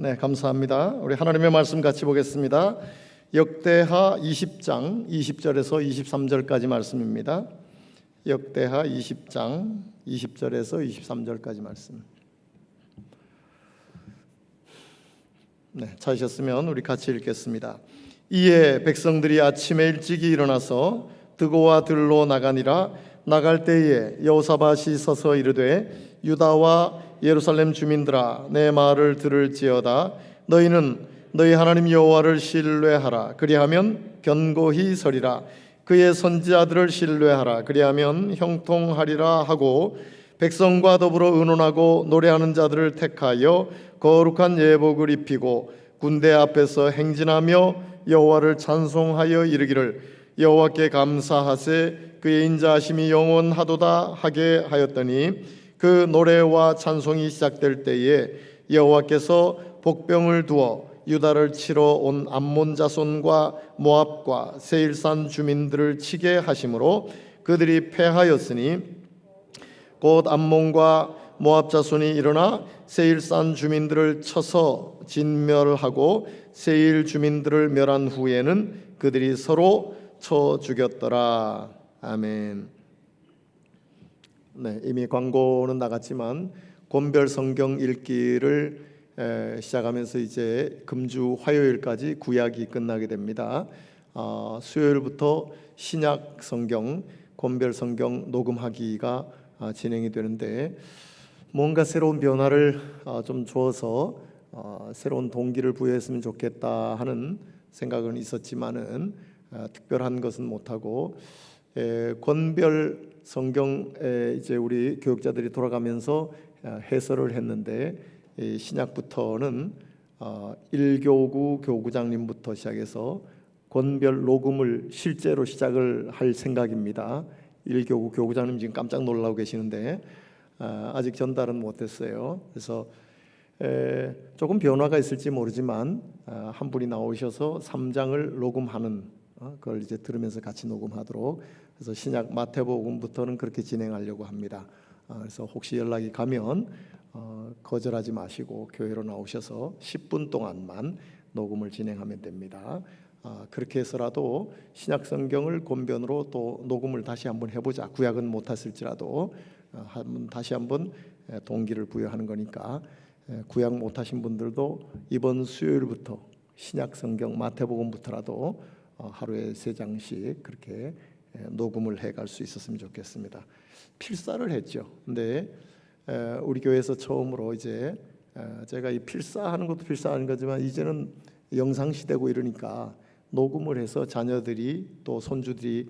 네, 감사합니다. 우리 하나님의 말씀 같이 보겠습니다. 역대하 20장 20절에서 23절까지 말씀입니다. 역대하 20장 20절에서 23절까지 말씀. 네, 찾으셨으면 우리 같이 읽겠습니다. 이에 백성들이 아침에 일찍이 일어나서 드고와 들로 나가니라. 나갈 때에 여호사밧이 서서 이르되 유다와 예루살렘 주민들아, 내 말을 들을지어다. 너희는 너희 하나님 여호와를 신뢰하라. 그리하면 견고히 서리라. 그의 선지자들을 신뢰하라. 그리하면 형통하리라 하고 백성과 더불어 의논하고 노래하는 자들을 택하여 거룩한 예복을 입히고 군대 앞에서 행진하며 여호와를 찬송하여 이르기를 여호와께 감사하세 그의 인자하심이 영원하도다 하게 하였더니 그 노래와 찬송이 시작될 때에 여호와께서 복병을 두어 유다를 치러 온 암몬 자손과 모압과 세일산 주민들을 치게 하심으로 그들이 패하였으니 곧 암몬과 모압 자손이 일어나 세일산 주민들을 쳐서 진멸하고 세일 주민들을 멸한 후에는 그들이 서로 쳐 죽였더라. 아멘. 네, 이미 광고는 나갔지만 곤별 성경 읽기를 시작하면서 이제 금주 화요일까지 구약이 끝나게 됩니다. 수요일부터 신약 성경 곤별 성경 녹음하기가 진행이 되는데 뭔가 새로운 변화를 좀 주어서 새로운 동기를 부여했으면 좋겠다 하는 생각은 있었지만은 특별한 것은 못하고 곤별 성경에 이제 우리 교육자들이 돌아가면서 해설을 했는데 신약부터는 1교구 교구장님부터 시작해서 곤별 녹음을 실제로 시작을 할 생각입니다. 1교구 교구장님 지금 깜짝 놀라고 계시는데 아직 전달은 못했어요. 그래서 조금 변화가 있을지 모르지만 한 분이 나오셔서 3장을 녹음하는 그걸 이제 들으면서 같이 녹음하도록 그래서 신약 마태복음부터는 그렇게 진행하려고 합니다. 그래서 혹시 연락이 가면 거절하지 마시고 교회로 나오셔서 10분 동안만 녹음을 진행하면 됩니다. 그렇게 해서라도 신약 성경을 곤변으로 또 녹음을 다시 한번 해보자. 구약은 못했을지라도 다시 한번 동기를 부여하는 거니까 구약 못하신 분들도 이번 수요일부터 신약 성경 마태복음부터라도 하루에 3장씩 그렇게 녹음을 해갈 수 있었으면 좋겠습니다. 필사를 했죠. 근데 우리 교회에서 처음으로 이제 제가 이 필사하는 것도 필사하는 거지만 이제는 영상 시대고 이러니까 녹음을 해서 자녀들이 또 손주들이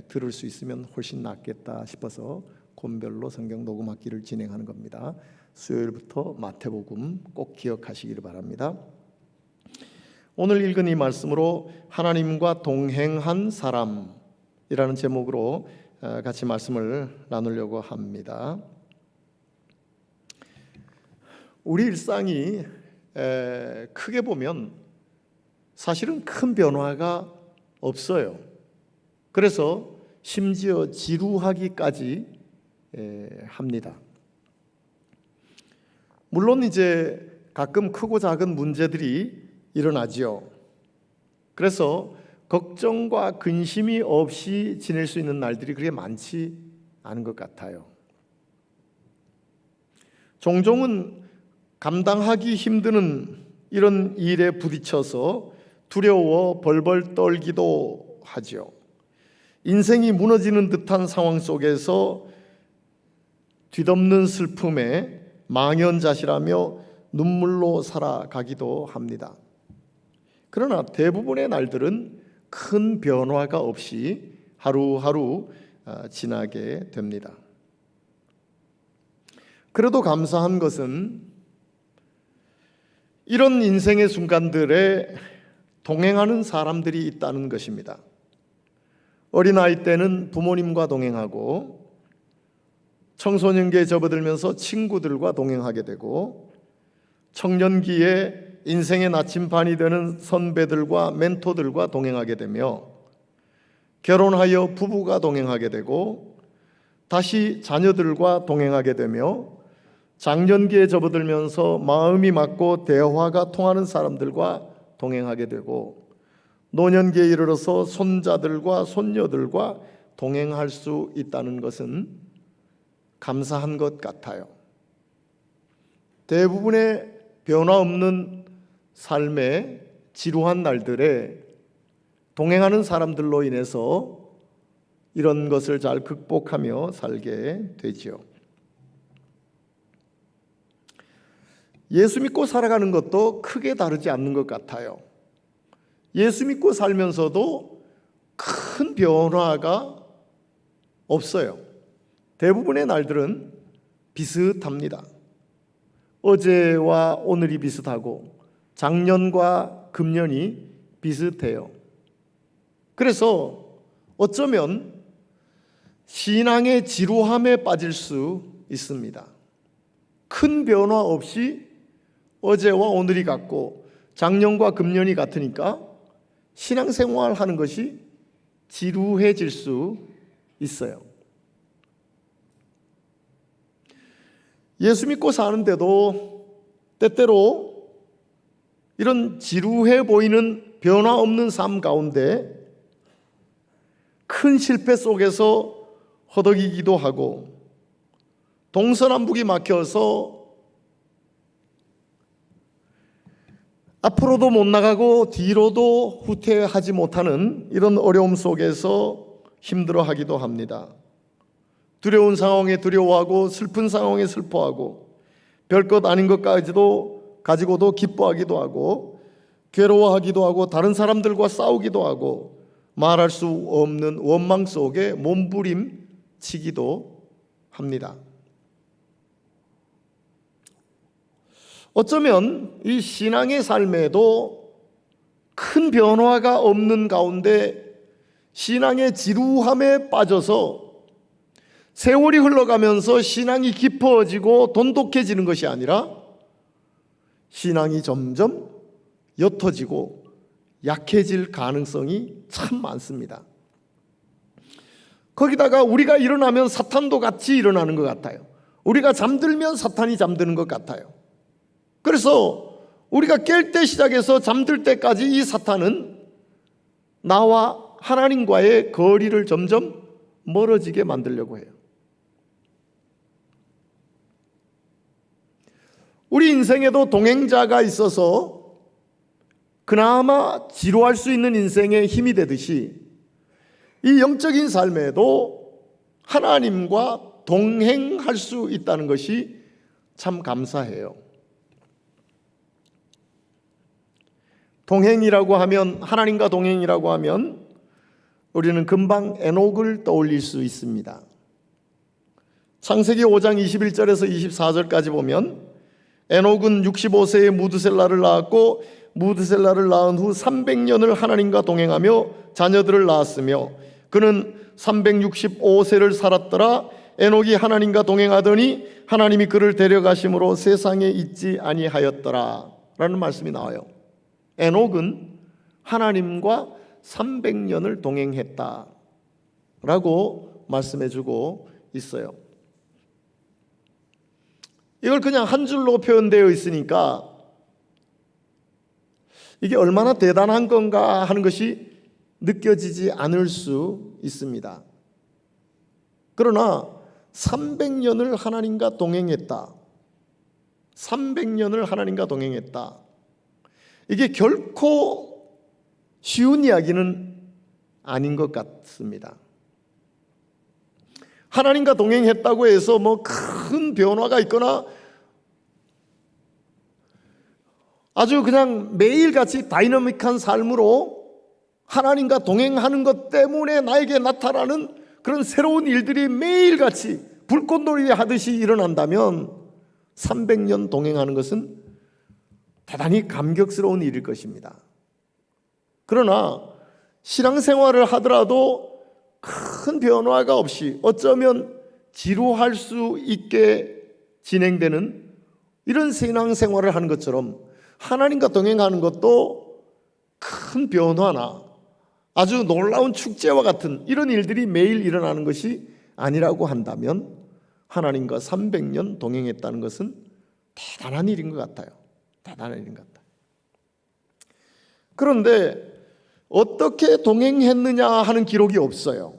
들을 수 있으면 훨씬 낫겠다 싶어서 곤별로 성경 녹음학기를 진행하는 겁니다. 수요일부터 마태복음 꼭 기억하시기를 바랍니다. 오늘 읽은 이 말씀으로 하나님과 동행한 사람이라는 제목으로 같이 말씀을 나누려고 합니다. 우리 일상이 크게 보면 사실은 큰 변화가 없어요. 그래서 심지어 지루하기까지 합니다. 물론 이제 가끔 크고 작은 문제들이 일어나지요. 그래서 걱정과 근심이 없이 지낼 수 있는 날들이 그렇게 많지 않은 것 같아요. 종종은 감당하기 힘든 이런 일에 부딪혀서 두려워 벌벌 떨기도 하죠. 인생이 무너지는 듯한 상황 속에서 뒤덮는 슬픔에 망연자실하며 눈물로 살아가기도 합니다. 그러나 대부분의 날들은 큰 변화가 없이 하루하루 지나게 됩니다. 그래도 감사한 것은 이런 인생의 순간들에 동행하는 사람들이 있다는 것입니다. 어린아이 때는 부모님과 동행하고 청소년기에 접어들면서 친구들과 동행하게 되고 청년기에 인생의 나침반이 되는 선배들과 멘토들과 동행하게 되며 결혼하여 부부가 동행하게 되고 다시 자녀들과 동행하게 되며 장년기에 접어들면서 마음이 맞고 대화가 통하는 사람들과 동행하게 되고, 노년기에 이르러서 손자들과 손녀들과 동행할 수 있다는 것은 감사한 것 같아요. 대부분의 변화 없는 삶의 지루한 날들에 동행하는 사람들로 인해서 이런 것을 잘 극복하며 살게 되지요. 예수 믿고 살아가는 것도 크게 다르지 않는 것 같아요. 예수 믿고 살면서도 큰 변화가 없어요. 대부분의 날들은 비슷합니다. 어제와 오늘이 비슷하고 작년과 금년이 비슷해요. 그래서 어쩌면 신앙의 지루함에 빠질 수 있습니다. 큰 변화 없이 어제와 오늘이 같고 작년과 금년이 같으니까 신앙생활 하는 것이 지루해질 수 있어요. 예수 믿고 사는데도 때때로 이런 지루해 보이는 변화 없는 삶 가운데 큰 실패 속에서 허덕이기도 하고, 동서남북이 막혀서 앞으로도 못 나가고 뒤로도 후퇴하지 못하는 이런 어려움 속에서 힘들어하기도 합니다. 두려운 상황에 두려워하고 슬픈 상황에 슬퍼하고 별것 아닌 것까지도 가지고도 기뻐하기도 하고 괴로워하기도 하고 다른 사람들과 싸우기도 하고 말할 수 없는 원망 속에 몸부림치기도 합니다. 어쩌면 이 신앙의 삶에도 큰 변화가 없는 가운데 신앙의 지루함에 빠져서 세월이 흘러가면서 신앙이 깊어지고 돈독해지는 것이 아니라 신앙이 점점 옅어지고 약해질 가능성이 참 많습니다. 거기다가 우리가 일어나면 사탄도 같이 일어나는 것 같아요. 우리가 잠들면 사탄이 잠드는 것 같아요. 그래서 우리가 깰 때 시작해서 잠들 때까지 이 사탄은 나와 하나님과의 거리를 점점 멀어지게 만들려고 해요. 우리 인생에도 동행자가 있어서 그나마 지루할 수 있는 인생에 힘이 되듯이 이 영적인 삶에도 하나님과 동행할 수 있다는 것이 참 감사해요. 동행이라고 하면, 하나님과 동행이라고 하면 우리는 금방 에녹을 떠올릴 수 있습니다. 창세기 5장 21절에서 24절까지 보면 에녹은 65세에 무드셀라를 낳았고 무드셀라를 낳은 후 300년을 하나님과 동행하며 자녀들을 낳았으며 그는 365세를 살았더라. 에녹이 하나님과 동행하더니 하나님이 그를 데려가심으로 세상에 있지 아니하였더라 라는 말씀이 나와요. 에녹은 하나님과 300년을 동행했다 라고 말씀해주고 있어요. 이걸 그냥 한 줄로 표현되어 있으니까 이게 얼마나 대단한 건가 하는 것이 느껴지지 않을 수 있습니다. 그러나 300년을 하나님과 동행했다. 300년을 하나님과 동행했다. 이게 결코 쉬운 이야기는 아닌 것 같습니다. 하나님과 동행했다고 해서 뭐 큰 변화가 있거나 아주 그냥 매일같이 다이너믹한 삶으로 하나님과 동행하는 것 때문에 나에게 나타나는 그런 새로운 일들이 매일같이 불꽃놀이 하듯이 일어난다면 300년 동행하는 것은 대단히 감격스러운 일일 것입니다. 그러나 신앙생활을 하더라도 큰 변화가 없이 어쩌면 지루할 수 있게 진행되는 이런 신앙생활을 하는 것처럼 하나님과 동행하는 것도 큰 변화나 아주 놀라운 축제와 같은 이런 일들이 매일 일어나는 것이 아니라고 한다면 하나님과 300년 동행했다는 것은 대단한 일인 것 같아요. 대단한 일인 것 같아요. 그런데 어떻게 동행했느냐 하는 기록이 없어요.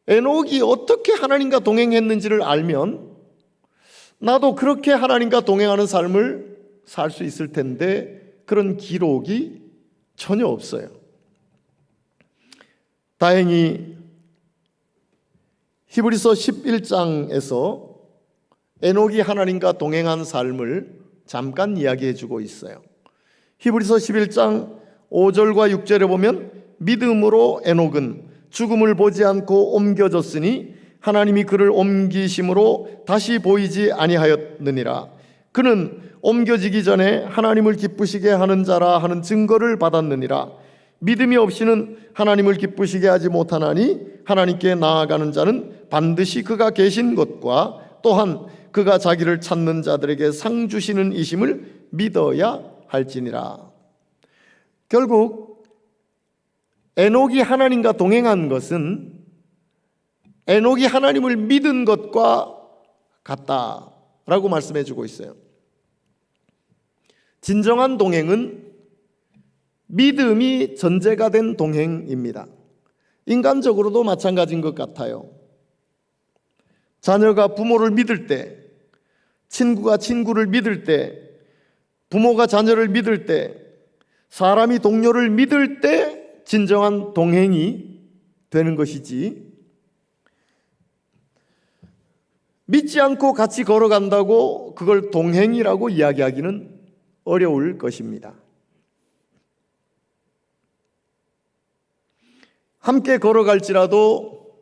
에녹이 어떻게 하나님과 동행했는지를 알면 나도 그렇게 하나님과 동행하는 삶을 살 수 있을 텐데 그런 기록이 전혀 없어요. 다행히 히브리서 11장에서 에녹이 하나님과 동행한 삶을 잠깐 이야기해 주고 있어요. 히브리서 11장 5절과 6절에 보면 믿음으로 에녹은 죽음을 보지 않고 옮겨졌으니 하나님이 그를 옮기심으로 다시 보이지 아니하였느니라. 그는 옮겨지기 전에 하나님을 기쁘시게 하는 자라 하는 증거를 받았느니라. 믿음이 없이는 하나님을 기쁘시게 하지 못하나니 하나님께 나아가는 자는 반드시 그가 계신 것과 또한 그가 자기를 찾는 자들에게 상 주시는 이심을 믿어야 할지니라. 결국 에녹이 하나님과 동행한 것은 에녹이 하나님을 믿은 것과 같다라고 말씀해 주고 있어요. 진정한 동행은 믿음이 전제가 된 동행입니다. 인간적으로도 마찬가지인 것 같아요. 자녀가 부모를 믿을 때, 친구가 친구를 믿을 때, 부모가 자녀를 믿을 때, 사람이 동료를 믿을 때 진정한 동행이 되는 것이지, 믿지 않고 같이 걸어간다고 그걸 동행이라고 이야기하기는 어려울 것입니다. 함께 걸어갈지라도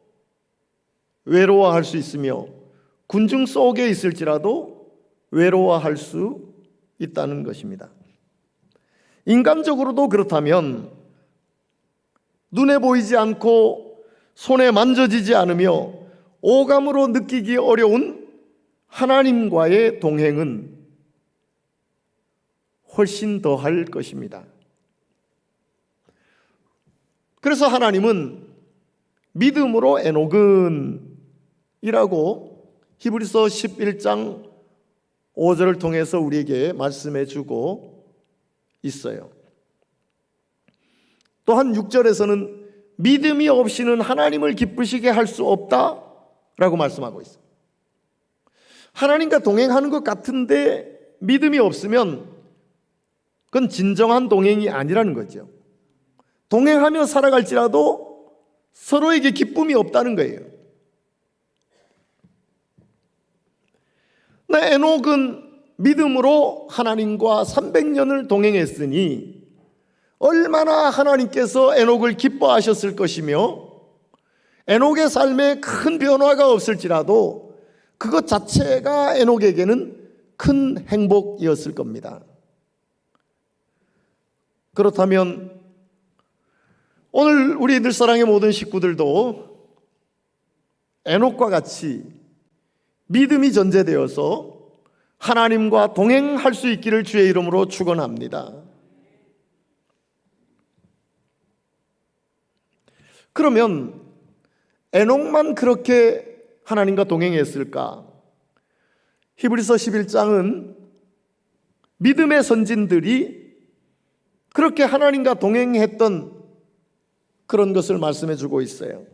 외로워할 수 있으며 군중 속에 있을지라도 외로워할 수 있다는 것입니다. 인간적으로도 그렇다면 눈에 보이지 않고 손에 만져지지 않으며 오감으로 느끼기 어려운 하나님과의 동행은 훨씬 더 할 것입니다. 그래서 하나님은 믿음으로 에녹은 이라고 히브리서 11장 5절을 통해서 우리에게 말씀해 주고 있어요. 또한 6절에서는 믿음이 없이는 하나님을 기쁘시게 할 수 없다라고 말씀하고 있어요. 하나님과 동행하는 것 같은데 믿음이 없으면 그건 진정한 동행이 아니라는 거죠. 동행하며 살아갈지라도 서로에게 기쁨이 없다는 거예요. 에녹은 믿음으로 하나님과 300년을 동행했으니 얼마나 하나님께서 에녹을 기뻐하셨을 것이며 에녹의 삶에 큰 변화가 없을지라도 그것 자체가 에녹에게는 큰 행복이었을 겁니다. 그렇다면 오늘 우리 늘사랑의 모든 식구들도 에녹과 같이 믿음이 전제되어서 하나님과 동행할 수 있기를 주의 이름으로 축원합니다. 그러면 에녹만 그렇게 하나님과 동행했을까? 히브리서 11장은 믿음의 선진들이 그렇게 하나님과 동행했던 그런 것을 말씀해 주고 있어요.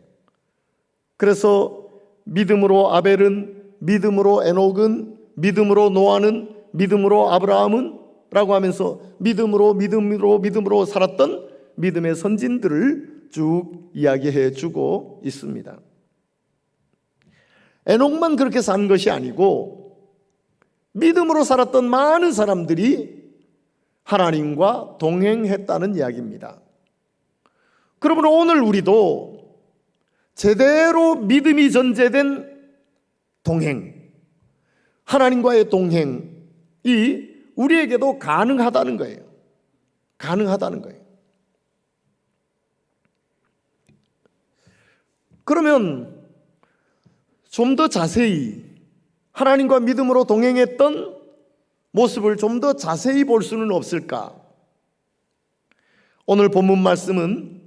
그래서 믿음으로 아벨은, 믿음으로 에녹은, 믿음으로 노아는, 믿음으로 아브라함은 라고 하면서 믿음으로 살았던 믿음의 선진들을 쭉 이야기해 주고 있습니다. 에녹만 그렇게 산 것이 아니고 믿음으로 살았던 많은 사람들이 하나님과 동행했다는 이야기입니다. 그러므로 오늘 우리도 제대로 믿음이 전제된 동행, 하나님과의 동행이 우리에게도 가능하다는 거예요. 가능하다는 거예요. 그러면 좀 더 자세히 하나님과 믿음으로 동행했던 모습을 좀 더 자세히 볼 수는 없을까? 오늘 본문 말씀은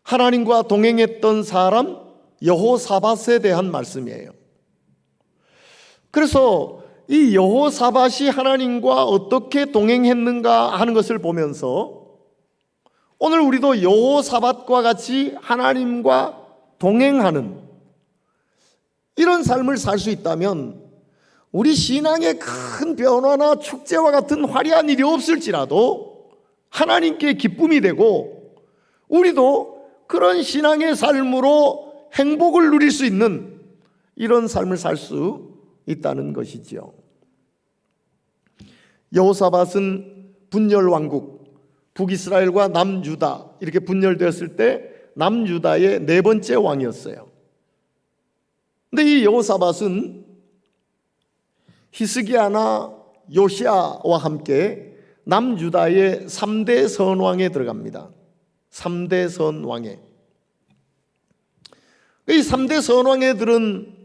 하나님과 동행했던 사람 여호사밧에 대한 말씀이에요. 그래서 이 여호사밧이 하나님과 어떻게 동행했는가 하는 것을 보면서 오늘 우리도 여호사밧과 같이 하나님과 동행하는 이런 삶을 살 수 있다면 우리 신앙에 큰 변화나 축제와 같은 화려한 일이 없을지라도 하나님께 기쁨이 되고 우리도 그런 신앙의 삶으로 행복을 누릴 수 있는 이런 삶을 살 수 있다는 것이지요. 여호사밧은 분열 왕국, 북이스라엘과 남유다 이렇게 분열되었을 때 남유다의 네 번째 왕이었어요. 근데 이 여호사밧은 히스기야나 요시야와 함께 남유다의 3대 선왕에 들어갑니다. 3대 선왕에. 이 3대 선왕에 들은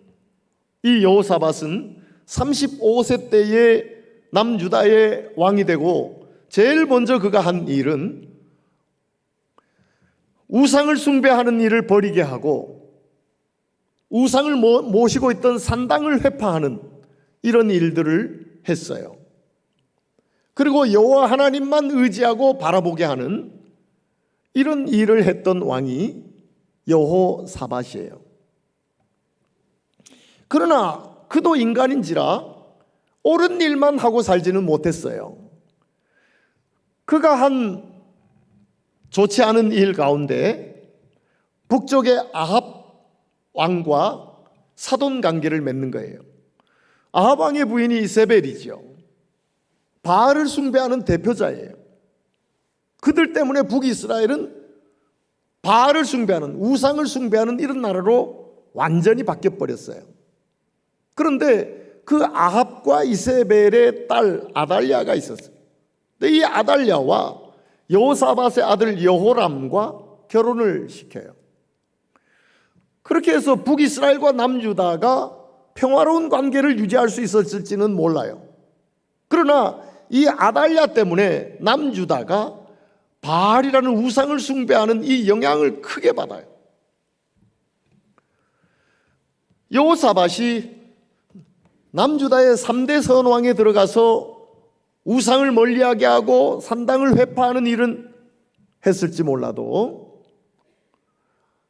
이 여호사밧은 35세 때에 남유다의 왕이 되고 제일 먼저 그가 한 일은 우상을 숭배하는 일을 버리게 하고 우상을 모시고 있던 산당을 회파하는 이런 일들을 했어요. 그리고 여호와 하나님만 의지하고 바라보게 하는 이런 일을 했던 왕이 여호사밧이에요. 그러나 그도 인간인지라 옳은 일만 하고 살지는 못했어요. 그가 한 좋지 않은 일 가운데 북쪽의 아합 왕과 사돈 관계를 맺는 거예요. 아합 왕의 부인이 이세벨이죠. 바알을 숭배하는 대표자예요. 그들 때문에 북이스라엘은 바알을 숭배하는, 우상을 숭배하는 이런 나라로 완전히 바뀌어버렸어요. 그런데 그 아합과 이세벨의 딸 아달랴가 있었어요. 근데 이 아달랴와 여호사밧의 아들 여호람과 결혼을 시켜요. 그렇게 해서 북이스라엘과 남유다가 평화로운 관계를 유지할 수 있었을지는 몰라요. 그러나 이 아달랴 때문에 남유다가 바알이라는 우상을 숭배하는 이 영향을 크게 받아요. 여호사밧이 남유다의 3대 선왕에 들어가서 우상을 멀리하게 하고 산당을 회파하는 일은 했을지 몰라도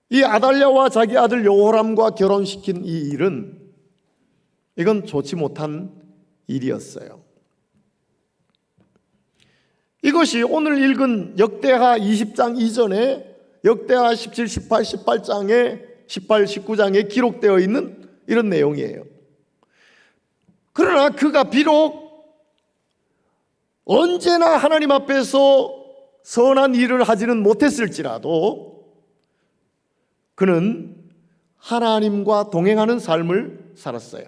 이 아달랴와 자기 아들 여호람과 결혼시킨 이 일은 이건 좋지 못한 일이었어요. 이것이 오늘 읽은 역대하 20장 이전에 역대하 17, 18, 18장에 18, 19장에 기록되어 있는 이런 내용이에요. 그러나 그가 비록 언제나 하나님 앞에서 선한 일을 하지는 못했을지라도 그는 하나님과 동행하는 삶을 살았어요.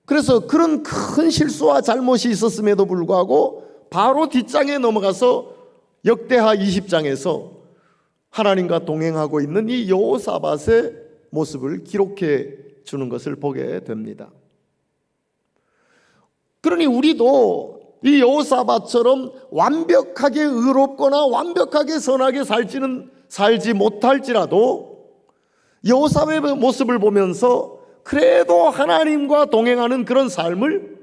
그래서 그런 큰 실수와 잘못이 있었음에도 불구하고 바로 뒷장에 넘어가서 역대하 20장에서 하나님과 동행하고 있는 이 여호사밧의 모습을 기록해 주는 것을 보게 됩니다. 그러니 우리도 이 여호사밧처럼 완벽하게 의롭거나 완벽하게 선하게 살지 못할지라도 여호사밧의 모습을 보면서 그래도 하나님과 동행하는 그런 삶을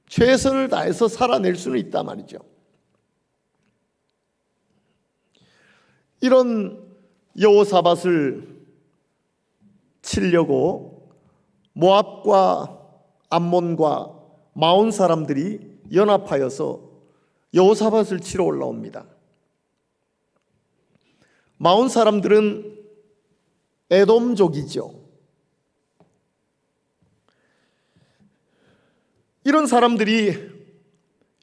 최선을 다해서 살아낼 수는 있단 말이죠. 이런 여호사밧을 치려고 모압과 암몬과 마온 사람들이 연합하여서 여호사밧을 치러 올라옵니다. 마온 사람들은 에돔족이죠. 이런 사람들이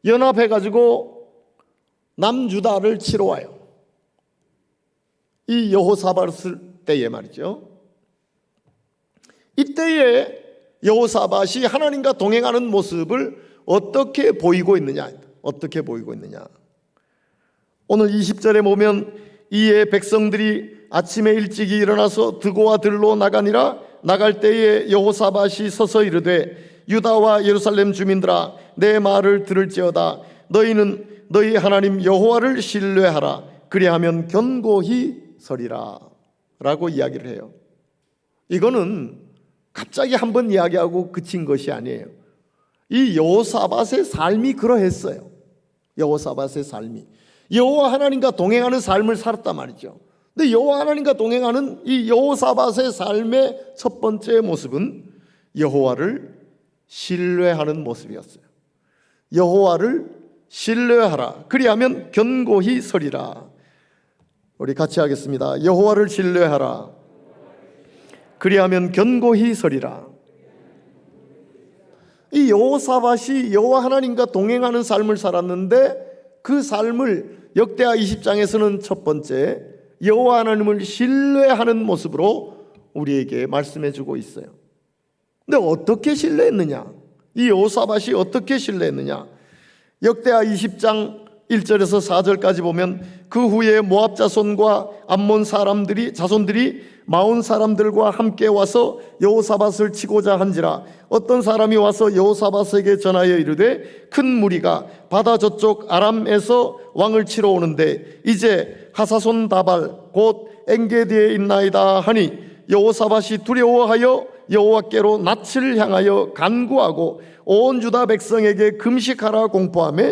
연합해가지고 남유다를 치러 와요. 이 여호사밧을 때에 말이죠. 이때에 여호사밧이 하나님과 동행하는 모습을 어떻게 보이고 있느냐? 오늘 20절에 보면 이에 백성들이 아침에 일찍이 일어나서 드고와 들로 나가니라. 나갈 때에 여호사밧이 서서 이르되 유다와 예루살렘 주민들아 내 말을 들을지어다. 너희는 너희 하나님 여호와를 신뢰하라. 그리하면 견고히 서리라 라고 이야기를 해요. 이거는 갑자기 한번 이야기하고 그친 것이 아니에요. 이 여호사밧의 삶이 그러했어요. 여호사밧의 삶이 여호와 하나님과 동행하는 삶을 살았단 말이죠. 근데 여호와 하나님과 동행하는 이 여호사밧의 삶의 첫 번째 모습은 여호와를 신뢰하는 모습이었어요. 여호와를 신뢰하라. 그리하면 견고히 서리라. 우리 같이 하겠습니다. 여호와를 신뢰하라. 그리하면 견고히 서리라. 이 여호사밧이 여호와 하나님과 동행하는 삶을 살았는데 그 삶을 역대하 20장에서는 첫 번째 여호와 하나님을 신뢰하는 모습으로 우리에게 말씀해 주고 있어요. 근데 어떻게 신뢰했느냐? 이 여호사밧이 어떻게 신뢰했느냐? 역대하 20장 1절에서 4절까지 보면 그 후에 모압 자손과 암몬 자손들이 마온 사람들과 함께 와서 여호사밧을 치고자 한지라. 어떤 사람이 와서 여호사밧에게 전하여 이르되 큰 무리가 바다 저쪽 아람에서 왕을 치러 오는데 이제 하사손 다발 곧 엔게디에 있나이다 하니 여호사밧이 두려워하여 여호와께로 낯을 향하여 간구하고 온 유다 백성에게 금식하라 공포하며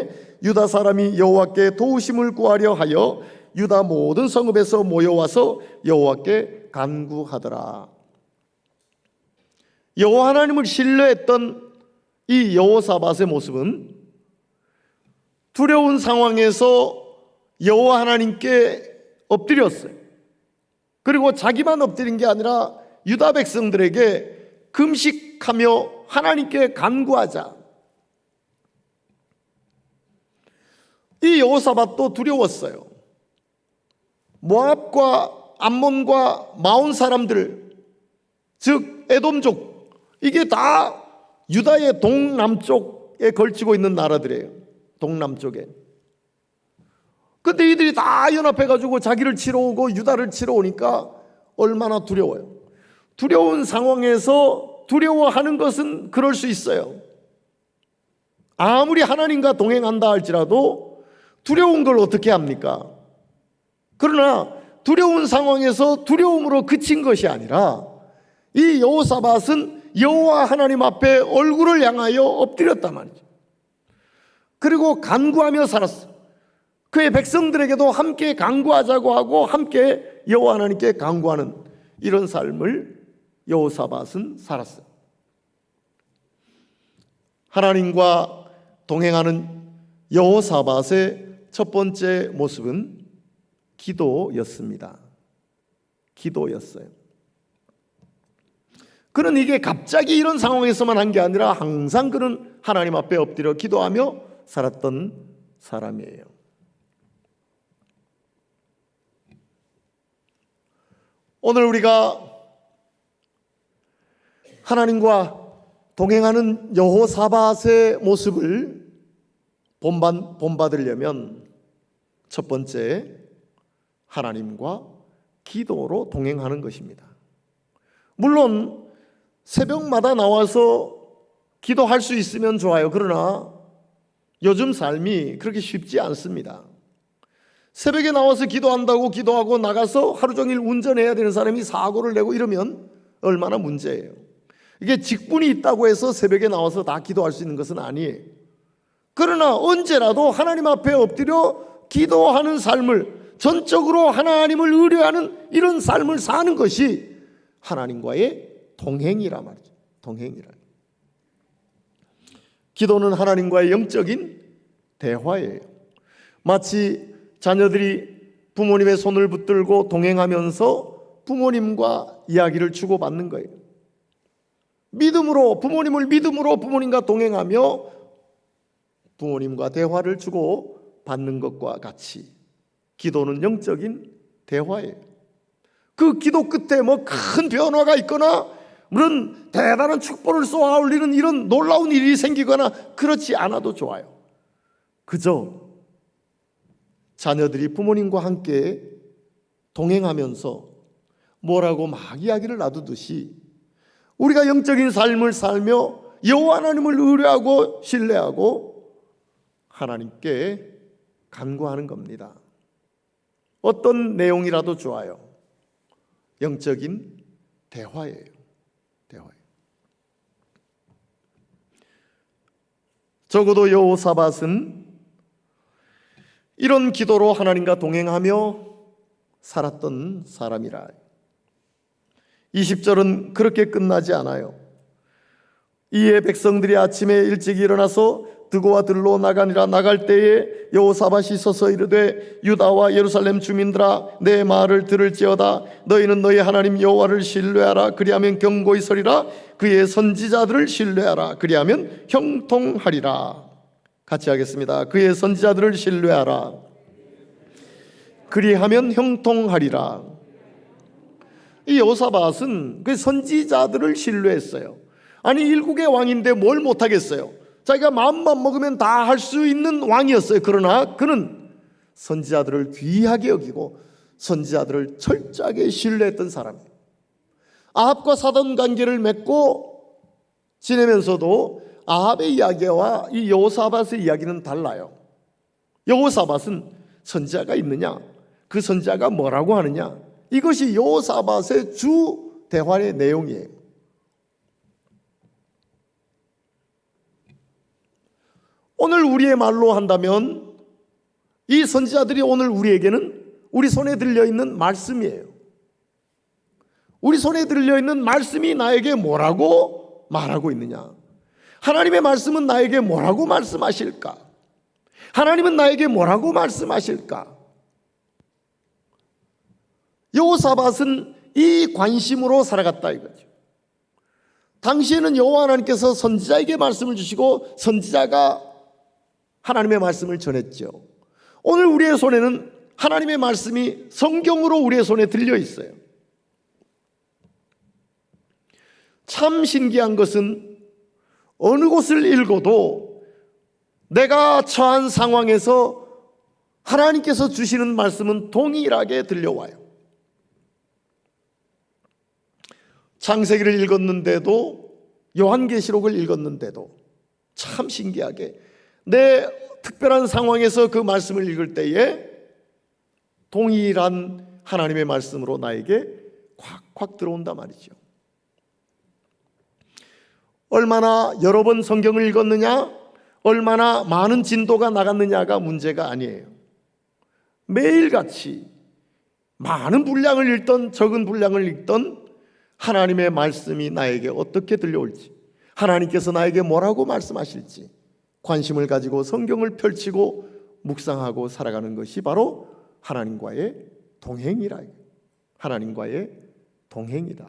유다 사람이 여호와께 도우심을 구하려 하여 유다 모든 성읍에서 모여와서 여호와께 간구하더라. 여호와 하나님을 신뢰했던 이 여호사밧의 모습은 두려운 상황에서 여호와 하나님께 엎드렸어요. 그리고 자기만 엎드린 게 아니라 유다 백성들에게 금식하며 하나님께 간구하자. 이 여호사밧도 두려웠어요. 모압과 암몬과 마온 사람들, 즉 에돔족, 이게 다 유다의 동남쪽에 걸치고 있는 나라들이에요. 동남쪽에. 근데 이들이 다 연합해가지고 자기를 치러 오고 유다를 치러 오니까 얼마나 두려워요. 두려운 상황에서 두려워하는 것은 그럴 수 있어요. 아무리 하나님과 동행한다 할지라도 두려운 걸 어떻게 합니까? 그러나 두려운 상황에서 두려움으로 그친 것이 아니라 이 여호사밧은 여호와 하나님 앞에 얼굴을 향하여 엎드렸단 말이죠. 그리고 간구하며 살았어요. 그의 백성들에게도 함께 간구하자고 하고 함께 여호와 하나님께 간구하는 이런 삶을 여호사밧은 살았어요. 하나님과 동행하는 여호사밧의 첫 번째 모습은 기도였습니다. 기도였어요. 그는 이게 갑자기 이런 상황에서만 한 게 아니라 항상 그는 하나님 앞에 엎드려 기도하며 살았던 사람이에요. 오늘 우리가 하나님과 동행하는 여호사밧의 모습을 본받으려면 첫 번째 하나님과 기도로 동행하는 것입니다. 물론 새벽마다 나와서 기도할 수 있으면 좋아요. 그러나 요즘 삶이 그렇게 쉽지 않습니다. 새벽에 나와서 기도한다고 기도하고 나가서 하루 종일 운전해야 되는 사람이 사고를 내고 이러면 얼마나 문제예요. 이게 직분이 있다고 해서 새벽에 나와서 다 기도할 수 있는 것은 아니에요. 그러나 언제라도 하나님 앞에 엎드려 기도하는 삶을, 전적으로 하나님을 의뢰하는 이런 삶을 사는 것이 하나님과의 동행이라 말이죠. 동행이라. 기도는 하나님과의 영적인 대화예요. 마치 자녀들이 부모님의 손을 붙들고 동행하면서 부모님과 이야기를 주고받는 거예요. 부모님을 믿음으로 부모님과 동행하며 부모님과 대화를 주고받는 것과 같이 기도는 영적인 대화예요. 그 기도 끝에 뭐 큰 변화가 있거나 무슨 대단한 축복을 쏘아 올리는 이런 놀라운 일이 생기거나 그렇지 않아도 좋아요. 그저 자녀들이 부모님과 함께 동행하면서 뭐라고 막 이야기를 놔두듯이 우리가 영적인 삶을 살며 여호와 하나님을 의뢰하고 신뢰하고 하나님께 간구하는 겁니다. 어떤 내용이라도 좋아요. 영적인 대화예요. 대화예요. 적어도 여호사밧은 이런 기도로 하나님과 동행하며 살았던 사람이라. 20절은 그렇게 끝나지 않아요. 이에 백성들이 아침에 일찍 일어나서 드고와 들로 나가니라. 나갈 때에 여호사밧이 서서 이르되 유다와 예루살렘 주민들아, 내 말을 들을지어다. 너희는 너희 하나님 여호와를 신뢰하라. 그리하면 견고히 서리라. 그의 선지자들을 신뢰하라. 그리하면 형통하리라. 같이 하겠습니다. 그의 선지자들을 신뢰하라. 그리하면 형통하리라. 이 여호사밧은 그 선지자들을 신뢰했어요. 아니, 일국의 왕인데 뭘 못하겠어요? 자기가 마음만 먹으면 다 할 수 있는 왕이었어요. 그러나 그는 선지자들을 귀하게 여기고 선지자들을 철저하게 신뢰했던 사람이에요. 아합과 사돈 관계를 맺고 지내면서도 아합의 이야기와 이 여호사밧의 이야기는 달라요. 여호사밧은 선지자가 있느냐, 그 선지자가 뭐라고 하느냐, 이것이 여호사밧의 주 대화의 내용이에요. 오늘 우리의 말로 한다면 이 선지자들이 오늘 우리에게는 우리 손에 들려있는 말씀이에요. 우리 손에 들려있는 말씀이 나에게 뭐라고 말하고 있느냐, 하나님의 말씀은 나에게 뭐라고 말씀하실까, 하나님은 나에게 뭐라고 말씀하실까. 여호사밧은 이 관심으로 살아갔다 이거죠. 당시에는 여호와 하나님께서 선지자에게 말씀을 주시고 선지자가 하나님의 말씀을 전했죠. 오늘 우리의 손에는 하나님의 말씀이 성경으로 우리의 손에 들려 있어요. 참 신기한 것은 어느 곳을 읽어도 내가 처한 상황에서 하나님께서 주시는 말씀은 동일하게 들려와요. 창세기를 읽었는데도, 요한계시록을 읽었는데도 참 신기하게 내 특별한 상황에서 그 말씀을 읽을 때에 동일한 하나님의 말씀으로 나에게 콱콱 들어온단 말이죠. 얼마나 여러 번 성경을 읽었느냐, 얼마나 많은 진도가 나갔느냐가 문제가 아니에요. 매일같이 많은 분량을 읽던 적은 분량을 읽던 하나님의 말씀이 나에게 어떻게 들려올지, 하나님께서 나에게 뭐라고 말씀하실지 관심을 가지고 성경을 펼치고 묵상하고 살아가는 것이 바로 하나님과의 동행이라. 하나님과의 동행이다.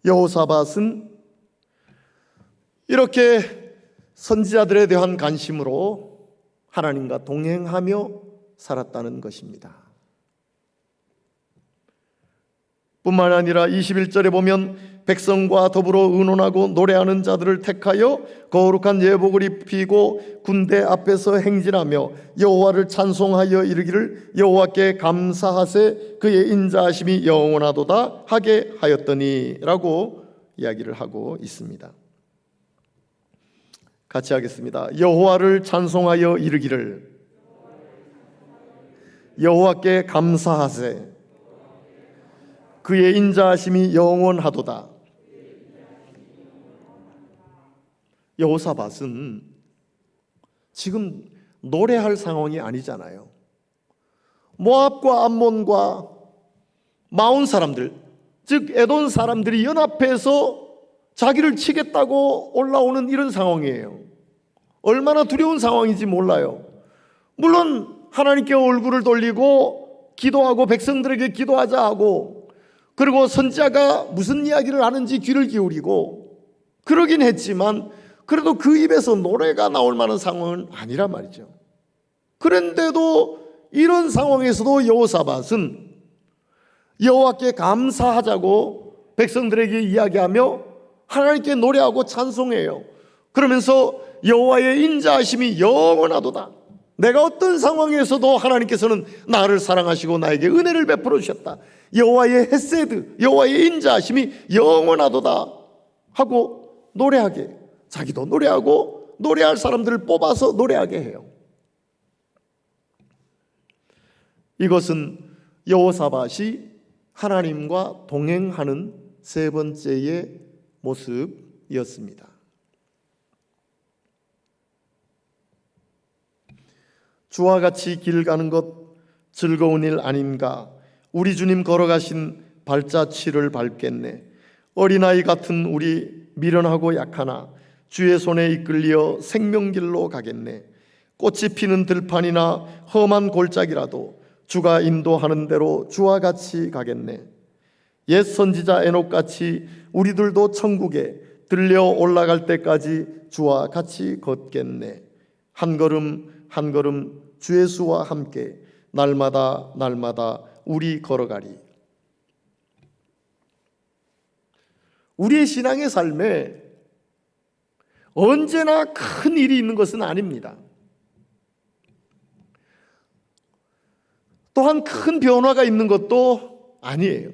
여호사밧은 이렇게 선지자들에 대한 관심으로 하나님과 동행하며 살았다는 것입니다. 뿐만 아니라 21절에 보면 백성과 더불어 의논하고 노래하는 자들을 택하여 거룩한 예복을 입히고 군대 앞에서 행진하며 여호와를 찬송하여 이르기를 여호와께 감사하세 그의 인자하심이 영원하도다 하게 하였더니 라고 이야기를 하고 있습니다. 같이 하겠습니다. 여호와를 찬송하여 이르기를 여호와께 감사하세 그의 인자하심이 영원하도다. 여호사밧은 지금 노래할 상황이 아니잖아요. 모압과 암몬과 마온 사람들, 즉 에돔 사람들이 연합해서 자기를 치겠다고 올라오는 이런 상황이에요. 얼마나 두려운 상황인지 몰라요. 물론 하나님께 얼굴을 돌리고 기도하고 백성들에게 기도하자 하고, 그리고 선지자가 무슨 이야기를 하는지 귀를 기울이고 그러긴 했지만 그래도 그 입에서 노래가 나올 만한 상황은 아니란 말이죠. 그런데도 이런 상황에서도 여호사밧은 여호와께 감사하자고 백성들에게 이야기하며 하나님께 노래하고 찬송해요. 그러면서 여호와의 인자하심이 영원하도다. 내가 어떤 상황에서도 하나님께서는 나를 사랑하시고 나에게 은혜를 베풀어 주셨다. 여호와의 헤세드, 여호와의 인자하심이 영원하도다 하고 노래하게, 자기도 노래하고 노래할 사람들을 뽑아서 노래하게 해요. 이것은 여호사밧이 하나님과 동행하는 세 번째의 모습이었습니다. 주와 같이 길 가는 것 즐거운 일 아닌가. 우리 주님 걸어가신 발자취를 밟겠네. 어린아이 같은 우리 미련하고 약하나 주의 손에 이끌려 생명길로 가겠네. 꽃이 피는 들판이나 험한 골짜기라도 주가 인도하는 대로 주와 같이 가겠네. 옛 선지자 에녹같이 우리들도 천국에 들려 올라갈 때까지 주와 같이 걷겠네. 한 걸음 한 걸음 주 예수와 함께 날마다 날마다 우리 걸어가리. 우리의 신앙의 삶에 언제나 큰 일이 있는 것은 아닙니다. 또한 큰 변화가 있는 것도 아니에요.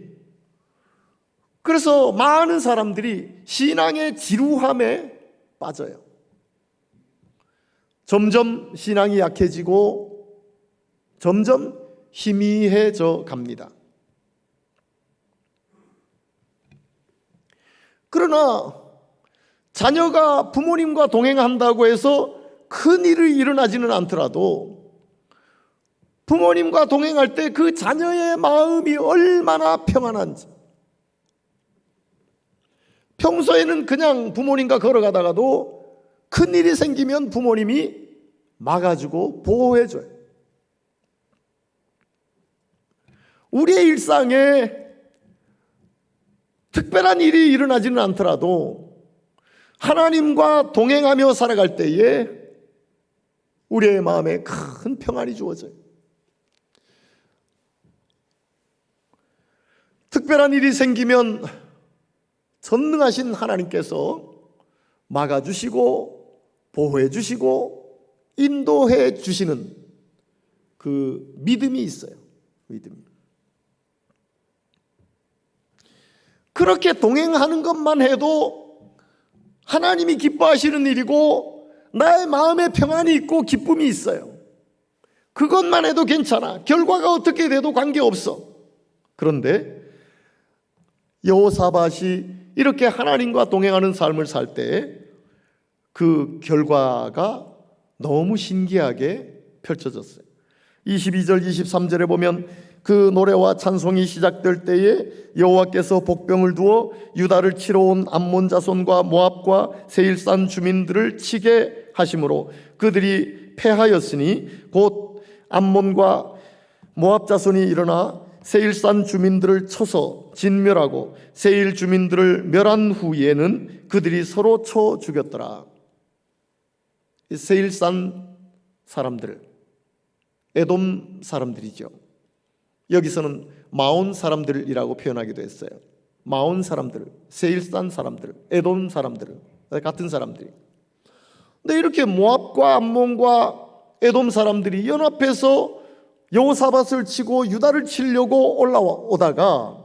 그래서 많은 사람들이 신앙의 지루함에 빠져요. 점점 신앙이 약해지고 점점 희미해져 갑니다. 그러나 자녀가 부모님과 동행한다고 해서 큰 일이 일어나지는 않더라도 부모님과 동행할 때 그 자녀의 마음이 얼마나 평안한지, 평소에는 그냥 부모님과 걸어가다가도 큰 일이 생기면 부모님이 막아주고 보호해줘요. 우리의 일상에 특별한 일이 일어나지는 않더라도 하나님과 동행하며 살아갈 때에 우리의 마음에 큰 평안이 주어져요. 특별한 일이 생기면 전능하신 하나님께서 막아주시고 보호해주시고 인도해주시는 그 믿음이 있어요. 믿음이. 그렇게 동행하는 것만 해도 하나님이 기뻐하시는 일이고 나의 마음에 평안이 있고 기쁨이 있어요. 그것만 해도 괜찮아. 결과가 어떻게 돼도 관계없어. 그런데 여호사밧이 이렇게 하나님과 동행하는 삶을 살 때 그 결과가 너무 신기하게 펼쳐졌어요. 22절 23절에 보면 그 노래와 찬송이 시작될 때에 여호와께서 복병을 두어 유다를 치러 온 암몬 자손과 모압과 세일산 주민들을 치게 하심으로 그들이 패하였으니 곧 암몬과 모압 자손이 일어나 세일산 주민들을 쳐서 진멸하고 세일 주민들을 멸한 후에는 그들이 서로 쳐 죽였더라. 세일산 사람들, 에돔 사람들이죠. 여기서는 마온 사람들이라고 표현하기도 했어요. 마온 사람들, 세일산 사람들, 에돔 사람들, 같은 사람들이. 근데 이렇게 모압과 암몬과 에돔 사람들이 연합해서 여호사밧을 치고 유다를 치려고 올라오다가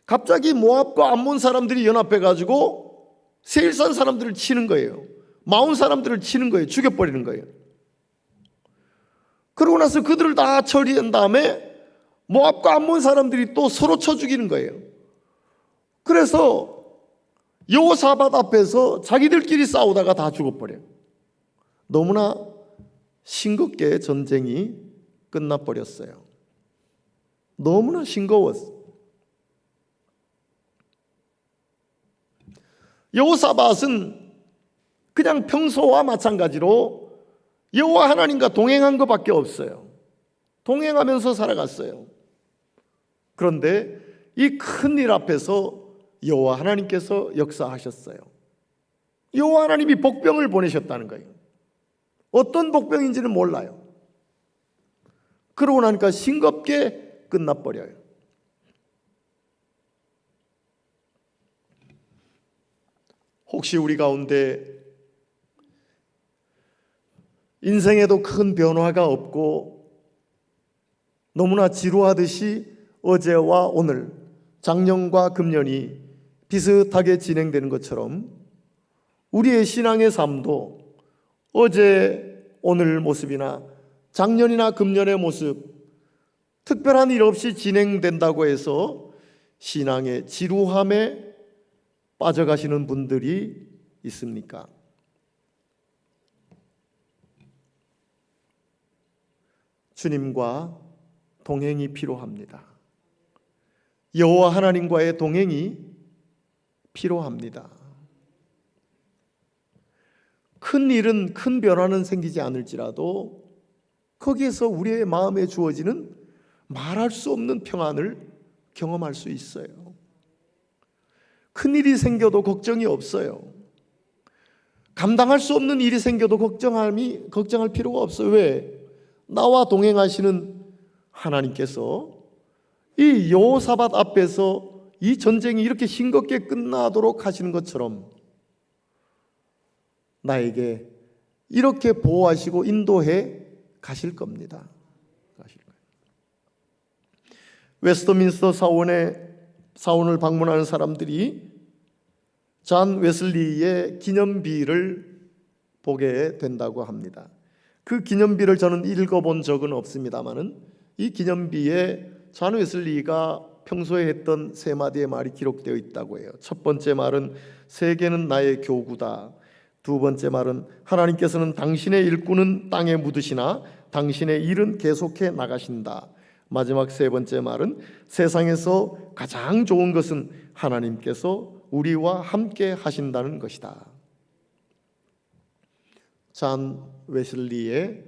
갑자기 모압과 암몬 사람들이 연합해가지고 세일산 사람들을 치는 거예요. 마온 사람들을 치는 거예요. 죽여버리는 거예요. 그러고 나서 그들을 다 처리한 다음에 모압과 암몬 사람들이 또 서로 쳐 죽이는 거예요. 그래서 여호사밧 앞에서 자기들끼리 싸우다가 다 죽어버려요. 너무나 싱겁게 전쟁이 끝나버렸어요. 너무나 싱거웠어요. 여호사밧은 그냥 평소와 마찬가지로 여호와 하나님과 동행한 것밖에 없어요. 동행하면서 살아갔어요. 그런데 이 큰 일 앞에서 여호와 하나님께서 역사하셨어요. 여호와 하나님이 복병을 보내셨다는 거예요. 어떤 복병인지는 몰라요. 그러고 나니까 싱겁게 끝나버려요. 혹시 우리 가운데 인생에도 큰 변화가 없고 너무나 지루하듯이 어제와 오늘, 작년과 금년이 비슷하게 진행되는 것처럼 우리의 신앙의 삶도 어제 오늘 모습이나 작년이나 금년의 모습, 특별한 일 없이 진행된다고 해서 신앙의 지루함에 빠져가시는 분들이 있습니까? 주님과 동행이 필요합니다. 여호와 하나님과의 동행이 필요합니다. 큰 일은, 큰 변화는 생기지 않을지라도 거기에서 우리의 마음에 주어지는 말할 수 없는 평안을 경험할 수 있어요. 큰 일이 생겨도 걱정이 없어요. 감당할 수 없는 일이 생겨도 걱정할 필요가 없어요. 왜? 나와 동행하시는 하나님께서 이 여호사밧 앞에서 이 전쟁이 이렇게 싱겁게 끝나도록 하시는 것처럼 나에게 이렇게 보호하시고 인도해 가실 겁니다. 웨스트민스터 사원을 방문하는 사람들이 존 웨슬리의 기념비를 보게 된다고 합니다. 그 기념비를 저는 읽어본 적은 없습니다만은 이 기념비에 존 웨슬리가 평소에 했던 세 마디의 말이 기록되어 있다고 해요. 첫 번째 말은 세계는 나의 교구다. 두 번째 말은 하나님께서는 당신의 일꾼은 땅에 묻으시나 당신의 일은 계속해 나가신다. 마지막 세 번째 말은 세상에서 가장 좋은 것은 하나님께서 우리와 함께 하신다는 것이다. 존 웨슬리의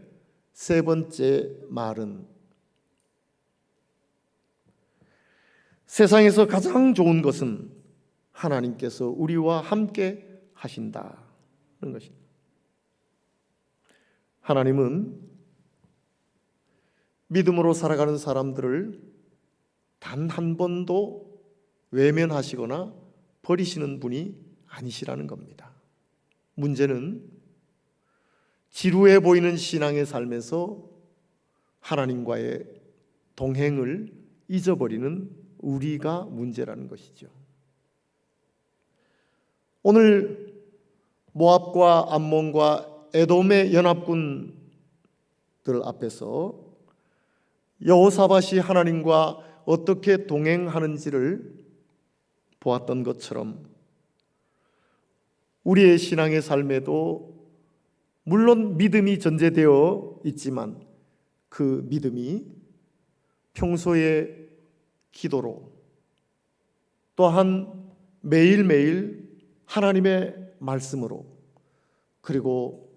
세 번째 말은 세상에서 가장 좋은 것은 하나님께서 우리와 함께 하신다는 것입니다. 하나님은 믿음으로 살아가는 사람들을 단 한 번도 외면하시거나 버리시는 분이 아니시라는 겁니다. 문제는 지루해 보이는 신앙의 삶에서 하나님과의 동행을 잊어버리는 우리가 문제라는 것이죠. 오늘 모압과 암몬과 에돔의 연합군들 앞에서 여호사밧이 하나님과 어떻게 동행하는지를 보았던 것처럼 우리의 신앙의 삶에도 물론 믿음이 전제되어 있지만 그 믿음이 평소의 기도로 또한 매일매일 하나님의 말씀으로 그리고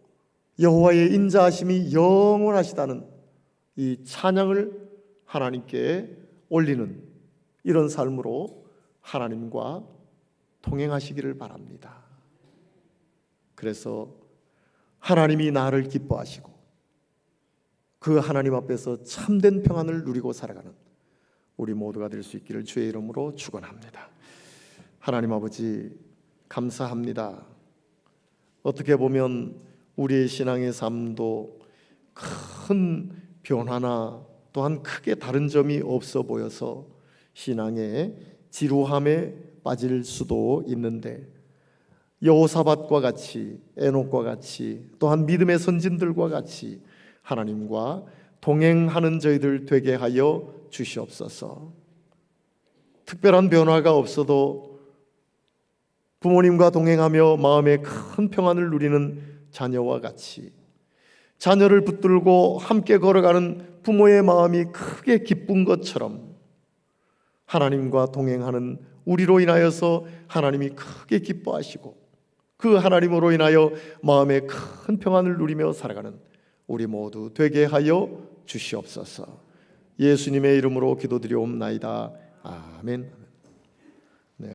여호와의 인자하심이 영원하시다는 이 찬양을 하나님께 올리는 이런 삶으로 하나님과 동행하시기를 바랍니다. 그래서 하나님이 나를 기뻐하시고 그 하나님 앞에서 참된 평안을 누리고 살아가는 우리 모두가 될 수 있기를 주의 이름으로 축원합니다. 하나님 아버지 감사합니다. 어떻게 보면 우리의 신앙의 삶도 큰 변화나 또한 크게 다른 점이 없어 보여서 신앙의 지루함에 빠질 수도 있는데 여호사밧과 같이 에녹과 같이 또한 믿음의 선진들과 같이 하나님과 동행하는 저희들 되게 하여 주시옵소서. 특별한 변화가 없어도 부모님과 동행하며 마음에 큰 평안을 누리는 자녀와 같이 자녀를 붙들고 함께 걸어가는 부모의 마음이 크게 기쁜 것처럼 하나님과 동행하는 우리로 인하여서 하나님이 크게 기뻐하시고 그 하나님으로 인하여 마음에 큰 평안을 누리며 살아가는 우리 모두 되게 하여 주시옵소서. 예수님의 이름으로 기도드리옵나이다. 아멘.